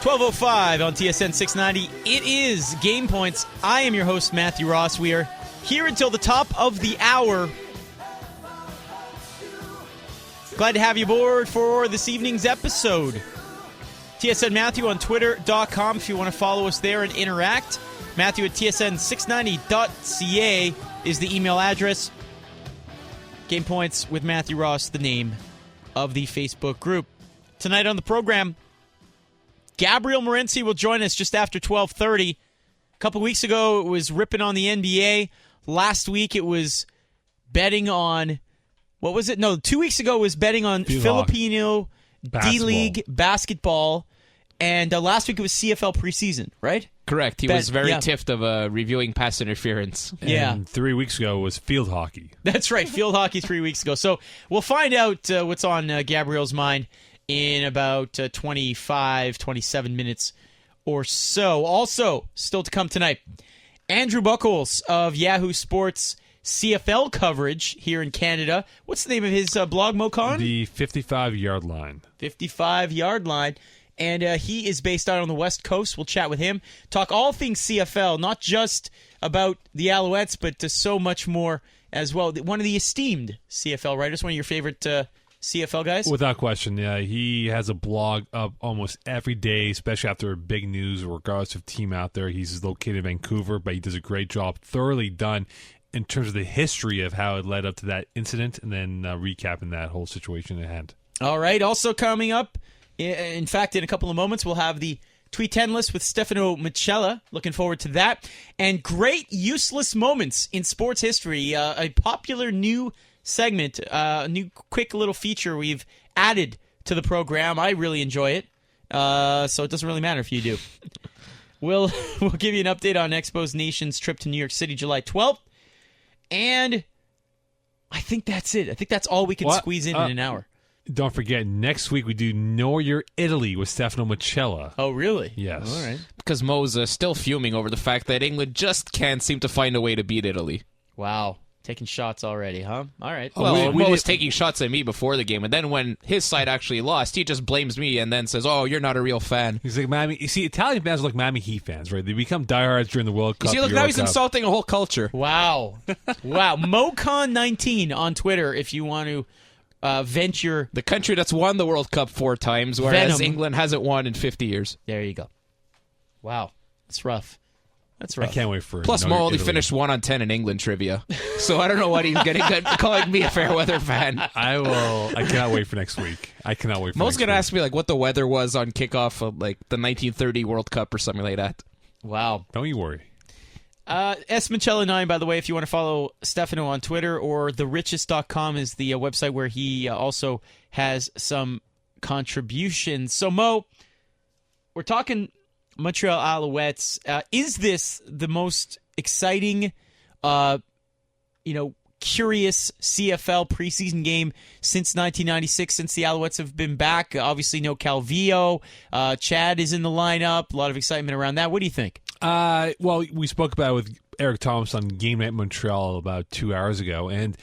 12:05 on TSN 690. It is Game Points. I am your host, Matthew Ross. We are here until the top of the hour. Glad to have you aboard for this evening's episode. TSN Matthew on Twitter.com if you want to follow us there and interact. Matthew at tsn690.ca is the email address. Game Points with Matthew Ross, the name of the Facebook group. Tonight on the program, Gabriel Morency will join us just after 12:30. A couple weeks ago, it was ripping on the NBA. Last week, it was betting on, what was it? No, 2 weeks ago, it was betting on Filipino D-League basketball. And last week, it was CFL preseason, right? Correct. He was very tiffed of reviewing pass interference. And 3 weeks ago was field hockey. That's right, field hockey 3 weeks ago. So we'll find out what's on Gabriel's mind in about 25, 27 minutes or so. Also, still to come tonight, Andrew Buckles of Yahoo Sports CFL coverage here in Canada. What's the name of his blog, Moe Khan? The 55-yard line. 55-yard line. And he is based out on the West Coast. We'll chat with him. Talk all things CFL, not just about the Alouettes, but so much more as well. One of the esteemed CFL writers, one of your favorite CFL guys? Without question, yeah. He has a blog up almost every day, especially after big news, regardless of team out there. He's located in Vancouver, but he does a great job, thoroughly done in terms of the history of how it led up to that incident and then recapping that whole situation at hand. All right. Also coming up, in fact, in a couple of moments, we'll have the Tweet 10 list with Stefano Mocella. Looking forward to that. And great useless moments in sports history. A popular new segment, a new quick little feature we've added to the program. I really enjoy it, so it doesn't really matter if you do. We'll give you an update on Expos Nation's trip to New York City July 12th, and I think that's it. I think that's all we can squeeze in an hour. Don't forget, next week we do Know Your Italy with Stefano Mocella. Oh, really? Yes. All right. Because Mo's still fuming over the fact that England just can't seem to find a way to beat Italy. Wow. Taking shots already, huh? All right. Well, Mo was taking shots at me before the game, and then when his side actually lost, he just blames me and then says, "Oh, you're not a real fan." He's like, Miami. You see, Italian fans are like Miami Heat fans, right? They become diehards during the World Cup. You see, look, now he's insulting a whole culture. Wow. Wow. MoCon19 on Twitter if you want to vent your... The country that's won the World Cup 4 times, whereas England hasn't won in 50 years. There you go. Wow. That's rough. That's right. I can't wait for it. Plus, Mo only finished 1 on 10 in England trivia, so I don't know what he's getting at calling me a fair weather fan. I cannot wait for next week. I cannot wait for Mo's going to ask me like what the weather was on kickoff of like the 1930 World Cup or something like that. Wow. Don't you worry. S. Mocella 9, by the way, if you want to follow Stefano on Twitter, or therichest.com is the website where he also has some contributions. So, Mo, we're talking Montreal Alouettes. Is this the most exciting, curious CFL preseason game since 1996, since the Alouettes have been back? Obviously, no Calvillo. Chad is in the lineup. A lot of excitement around that. What do you think? Well, we spoke about it with Eric Thomas on Game Night Montreal about 2 hours ago, and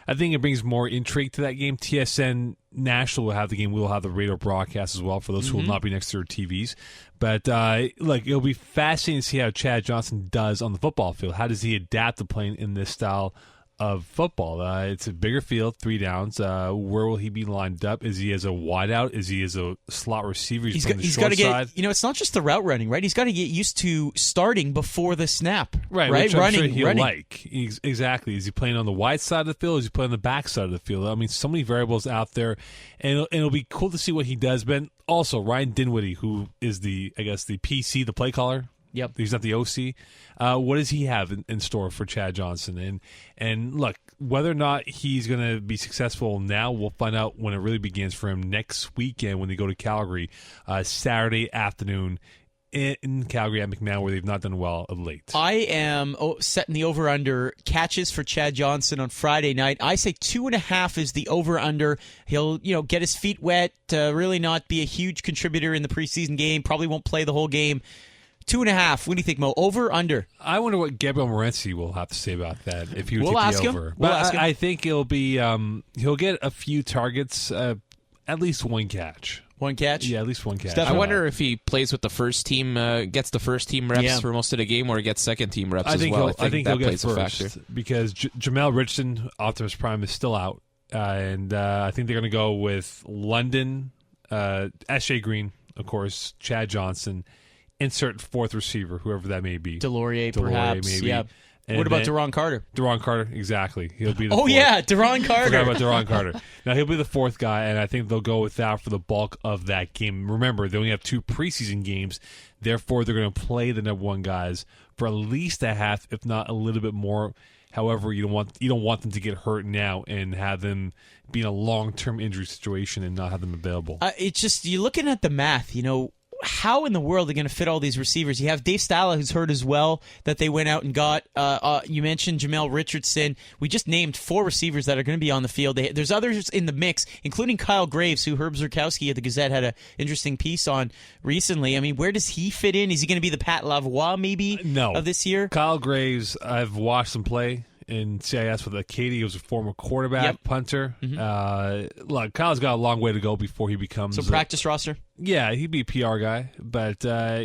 I think it brings more intrigue to that game. TSN National will have the game. We'll have the radio broadcast as well for those who will not be next to their TVs. But it'll be fascinating to see how Chad Johnson does on the football field. How does he adapt to playing in this style of football? It's a bigger field, 3 downs. Where will he be lined up? Is he as a wideout? Is he as a slot receiver? He's got to get. It's not just the route running, right? He's got to get used to starting before the snap, right? Which I'm running, sure he'll running. like. Exactly. Is he playing on the wide side of the field? Is he playing on the back side of the field? I mean, so many variables out there, and it'll be cool to see what he does. But also Ryan Dinwiddie, who is the PC, the play caller. Yep. He's not the OC. What does he have in store for Chad Johnson? And look, whether or not he's going to be successful now, we'll find out when it really begins for him next weekend when they go to Calgary, Saturday afternoon in Calgary at McMahon, where they've not done well of late. I am setting the over-under catches for Chad Johnson on Friday night. I say 2.5 is the over-under. He'll get his feet wet, really not be a huge contributor in the preseason game, probably won't play the whole game. 2.5. What do you think, Mo? Over, under? I wonder what Gabriel Morency will have to say about that if he would take ask the him. over. We'll ask him. I think it'll be he'll get a few targets, at least one catch. One catch? Yeah, at least one catch. I wonder if he plays with the first team, gets the first team reps for most of the game, or gets second team reps as well. I think that he'll plays get a first factor. because Jamel Richardson, Optimus Prime, is still out, and I think they're going to go with London, S.J. Green, of course, Chad Johnson, insert fourth receiver, whoever that may be. Delorier perhaps. maybe. Yeah. And What about then- Deron Carter? Deron Carter, exactly. He'll be the Oh, fourth. yeah, Deron Forgot Carter. about Deron Carter. Now, he'll be the fourth guy, and I think they'll go with that for the bulk of that game. Remember, they only have 2 preseason games. Therefore, they're going to play the number 1 guys for at least a half, if not a little bit more. However, you don't want them to get hurt now and have them be in a long-term injury situation and not have them available. It's just, you're looking at the math, how in the world are they going to fit all these receivers? You have Dave Stala, who's hurt as well, that they went out and got. You mentioned Jamel Richardson. We just named 4 receivers that are going to be on the field. There's others in the mix, including Kyle Graves, who Herb Zurkowski at the Gazette had an interesting piece on recently. I mean, where does he fit in? Is he going to be the Pat Lavoie maybe of this year? Kyle Graves, I've watched him play in CIS with Katie. He was a former quarterback, punter. Look, Kyle's got a long way to go before he becomes practice roster. Yeah, he'd be a PR guy, but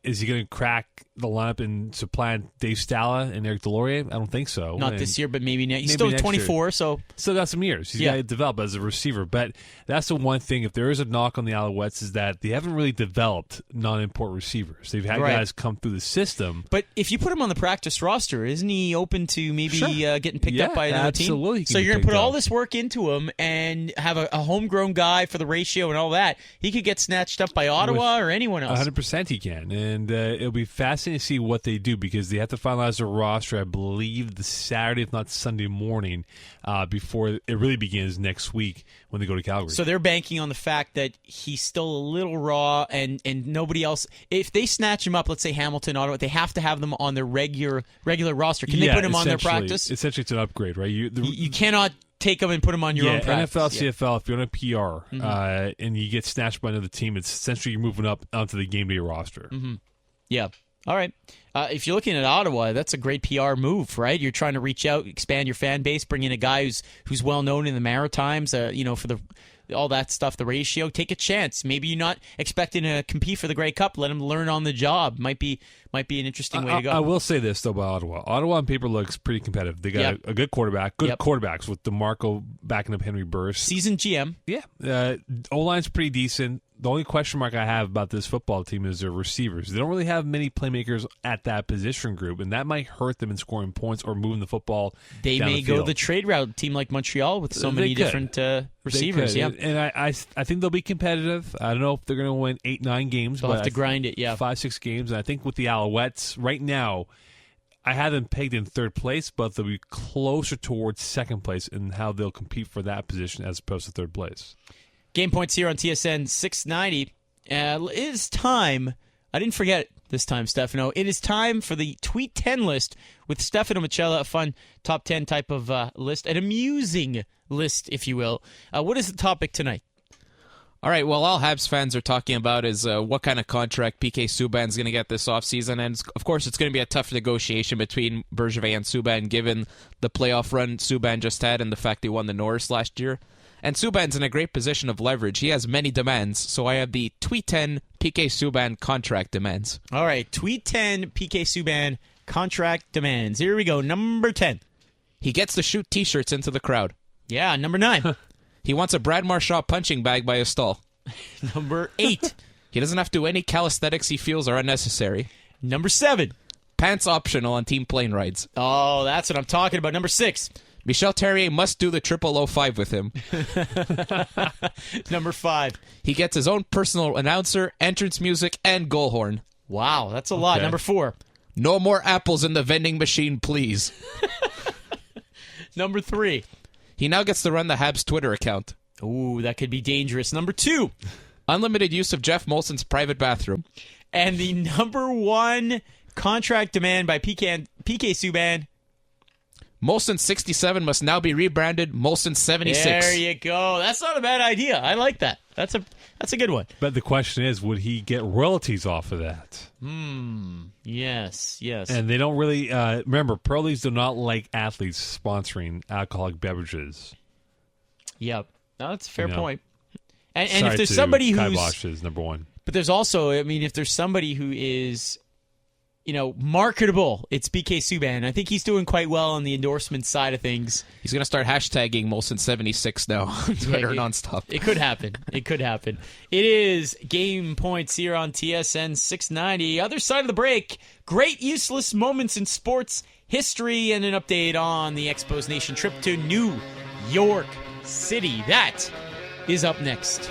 is he going to crack the lineup and supplant Dave Stala and Eric Delorier? I don't think so. Not this year, but maybe next. He's maybe still 24, year. so still got some years. He's got to develop as a receiver. But that's the one thing. If there is a knock on the Alouettes, is that they haven't really developed non-import receivers. They've had guys come through the system. But if you put him on the practice roster, isn't he open to maybe getting picked up by another absolutely team? So you're going to put all this work into him and have a homegrown guy for the ratio and all that. He could get snatched up by Ottawa or anyone else. 100% he can. And it'll be fascinating to see what they do because they have to finalize their roster, I believe, the Saturday, if not Sunday morning, before it really begins next week when they go to Calgary. So they're banking on the fact that he's still a little raw and nobody else. If they snatch him up, let's say Hamilton, Ottawa, they have to have them on their regular roster. Can they put him on their practice? Essentially, it's an upgrade, right? You cannot take them and put them on your own practice. NFL, CFL, if you're on a PR and you get snatched by another team, it's essentially you're moving up onto the game day roster. Yeah. All right. If you're looking at Ottawa, that's a great PR move, right? You're trying to reach out, expand your fan base, bring in a guy who's well known in the Maritimes, for all that stuff, the ratio. Take a chance. Maybe you're not expecting to compete for the Grey Cup. Let him learn on the job. Might be an interesting way to go. I will say this though about Ottawa. Ottawa on paper looks pretty competitive. They got a good quarterback, quarterbacks with DeMarco backing up Henry Burris. Seasoned GM. Yeah. O-line's pretty decent. The only question mark I have about this football team is their receivers. They don't really have many playmakers at that position group, and that might hurt them in scoring points or moving the football. They down may the go field. the trade route, a team like Montreal with so many different receivers. Yeah, and I think they'll be competitive. I don't know if they're going to win 8-9 games. They'll but have to grind it. Yeah, 5-6 games. And I think with the Alouettes right now, I have them pegged in third place, but they'll be closer towards second place in how they'll compete for that position as opposed to third place. Game points here on TSN 690. It is time. I didn't forget it this time, Stefano. It is time for the Tweet 10 list with Stefano Mocella, a fun top 10 type of list, an amusing list, if you will. What is the topic tonight? All right, well, all Habs fans are talking about is what kind of contract PK Subban's going to get this offseason. And, of course, it's going to be a tough negotiation between Bergevin and Subban, given the playoff run Subban just had and the fact he won the Norris last year. And Subban's in a great position of leverage. He has many demands, so I have the Tweet 10 PK Subban contract demands. All right, Tweet 10 PK Subban contract demands. Here we go. Number 10. He gets to shoot T-shirts into the crowd. Yeah, number 9. He wants a Brad Marchand punching bag by his stall. Number 8. He doesn't have to do any calisthenics he feels are unnecessary. Number 7. Pants optional on team plane rides. Oh, that's what I'm talking about. Number 6. Michel Terrier must do the 0005 with him. Number 5. He gets his own personal announcer, entrance music, and goal horn. Wow, that's a lot. Number 4. No more apples in the vending machine, please. Number 3. He now gets to run the Habs Twitter account. Ooh, that could be dangerous. Number 2. Unlimited use of Jeff Molson's private bathroom. And the number 1 contract demand by PK Subban. Molson 67 must now be rebranded Molson 76. There you go. That's not a bad idea. I like that. That's a good one. But the question is, would he get royalties off of that? Yes. And they don't really remember. Pro leagues do not like athletes sponsoring alcoholic beverages. Yep. No, that's a fair point. And Sorry if there's to somebody Kai who's, Bosch is number one. but there's also, I mean, if there's somebody who is, marketable, it's BK Subban. I think he's doing quite well on the endorsement side of things. He's going to start hashtagging Molson76 now on Twitter nonstop. It could happen. It could happen. It is Game Points here on TSN 690. Other side of the break, great useless moments in sports history and an update on the Expos Nation trip to New York City. That is up next.